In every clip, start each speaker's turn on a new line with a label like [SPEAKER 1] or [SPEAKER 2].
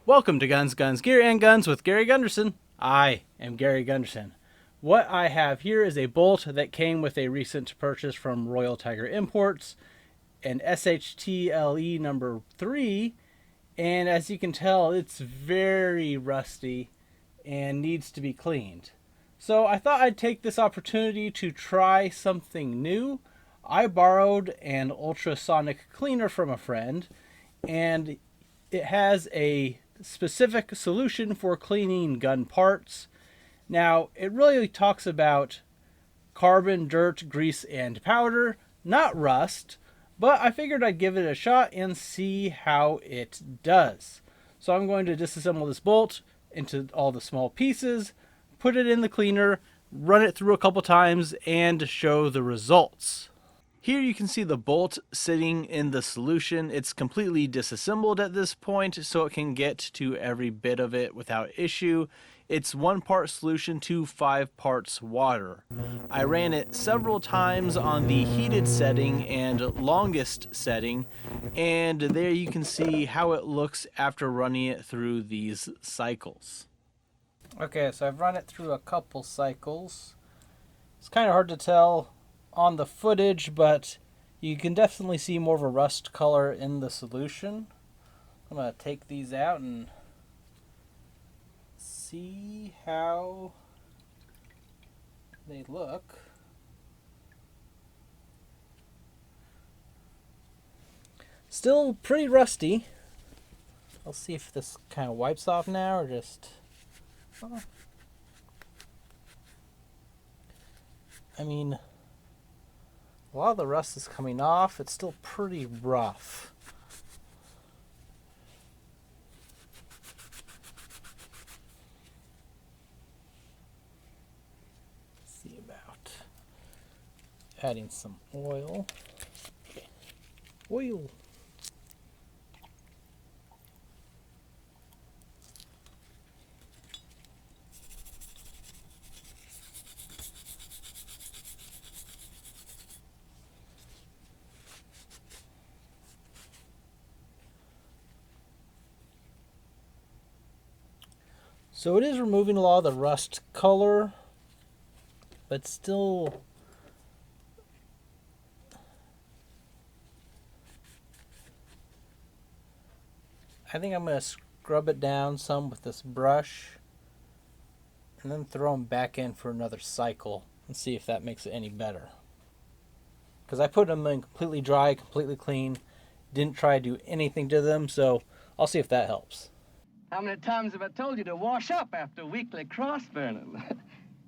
[SPEAKER 1] Welcome to Guns, Guns, Gear, and Guns with Gary Gunderson. I am Gary Gunderson. What I have here is a bolt that came with a recent purchase from Royal Tiger Imports, an SHTLE number 3, and as you can tell, it's very rusty and needs to be cleaned. So I thought I'd take this opportunity to try something new. I borrowed an ultrasonic cleaner from a friend, and it has a specific solution for cleaning gun parts. Now, it really talks about carbon, dirt, grease, and powder, not rust, but I figured I'd give it a shot and see how it does. So I'm going to disassemble this bolt into all the small pieces, put it in the cleaner, run it through a couple times, and show the results. Here you can see the bolt sitting in the solution. It's completely disassembled at this point, so it can get to every bit of it without issue. It's 1 part solution to 5 parts water. I ran it several times on the heated setting and longest setting, and there you can see how it looks after running it through these cycles. Okay, so I've run it through a couple cycles. It's kind of hard to tell on the footage, but you can definitely see more of a rust color in the solution. I'm going to take these out and see how they look. Still pretty rusty. I'll see if this kind of wipes off now or just... I mean, a lot of the rust is coming off. It's still pretty rough. Let's see about adding some oil. Oil. So it is removing a lot of the rust color, but still I think I'm going to scrub it down some with this brush and then throw them back in for another cycle and see if that makes it any better. Because I put them in completely dry, completely clean, didn't try to do anything to them, so I'll see if that helps.
[SPEAKER 2] How many times have I told you to wash up after weekly cross burning?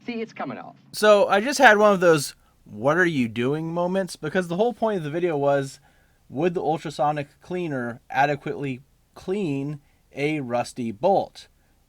[SPEAKER 2] See, it's coming off.
[SPEAKER 1] So I just had one of those "what are you doing" moments, because the whole point of the video was, would the ultrasonic cleaner adequately clean a rusty bolt?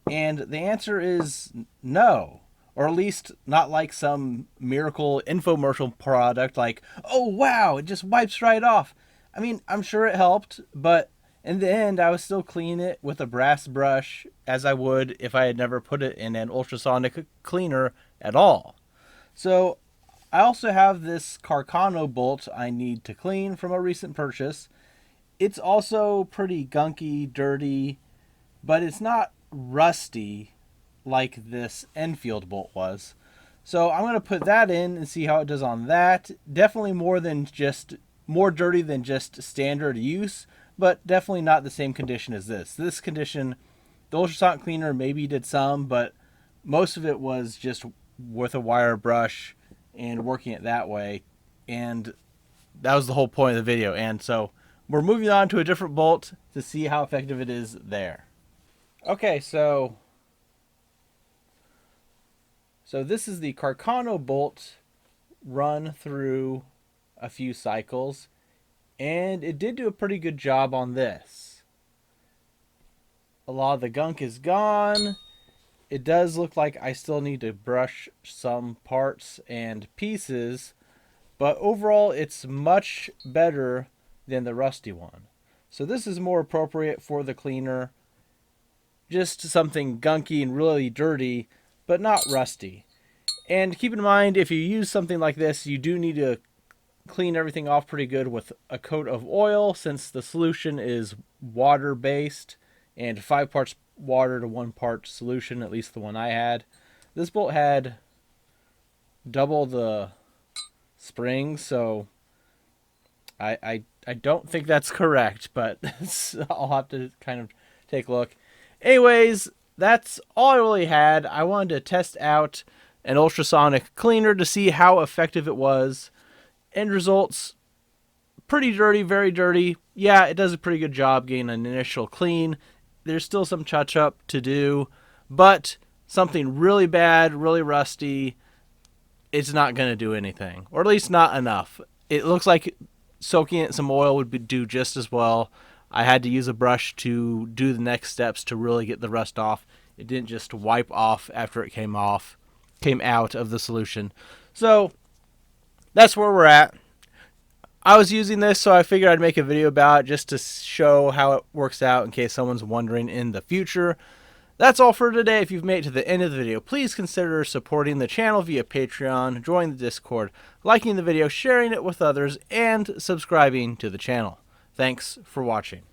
[SPEAKER 1] And the answer is no. Or at least not like some miracle infomercial product like, oh wow, it just wipes right off. I mean, I'm sure it helped, but in the end, I was still cleaning it with a brass brush as I would if I had never put it in an ultrasonic cleaner at all. So I also have this Carcano bolt I need to clean from a recent purchase. It's also pretty gunky, dirty, but it's not rusty like this Enfield bolt was. So I'm going to put that in and see how it does on that. Definitely more dirty than just standard use, but definitely not the same condition as this. This condition, the ultrasonic cleaner maybe did some, but most of it was just with a wire brush and working it that way. And that was the whole point of the video. And so we're moving on to a different bolt to see how effective it is there. Okay, so this is the Carcano bolt run through a few cycles. And it did do a pretty good job on this. A lot of the gunk is gone. It does look like I still need to brush some parts and pieces, but overall it's much better than the rusty one. So this is more appropriate for the cleaner. Just something gunky and really dirty, but not rusty. And keep in mind, if you use something like this, you do need to clean everything off pretty good with a coat of oil, since the solution is water based and 5 parts water to 1 part solution, at least the one I had. This bolt had double the springs, so I don't think that's correct, but I'll have to kind of take a look. Anyways, that's all I really had. I wanted to test out an ultrasonic cleaner to see how effective it was. End results, pretty dirty, very dirty. Yeah, it does a pretty good job getting an initial clean. There's still some touch-up to do, but something really bad, really rusty, it's not going to do anything, or at least not enough. It looks like soaking it in some oil would do just as well. I had to use a brush to do the next steps to really get the rust off. It didn't just wipe off after it came out of the solution. So that's where we're at. I was using this, so I figured I'd make a video about it just to show how it works out in case someone's wondering in the future. That's all for today. If you've made it to the end of the video, please consider supporting the channel via Patreon, joining the Discord, liking the video, sharing it with others, and subscribing to the channel. Thanks for watching.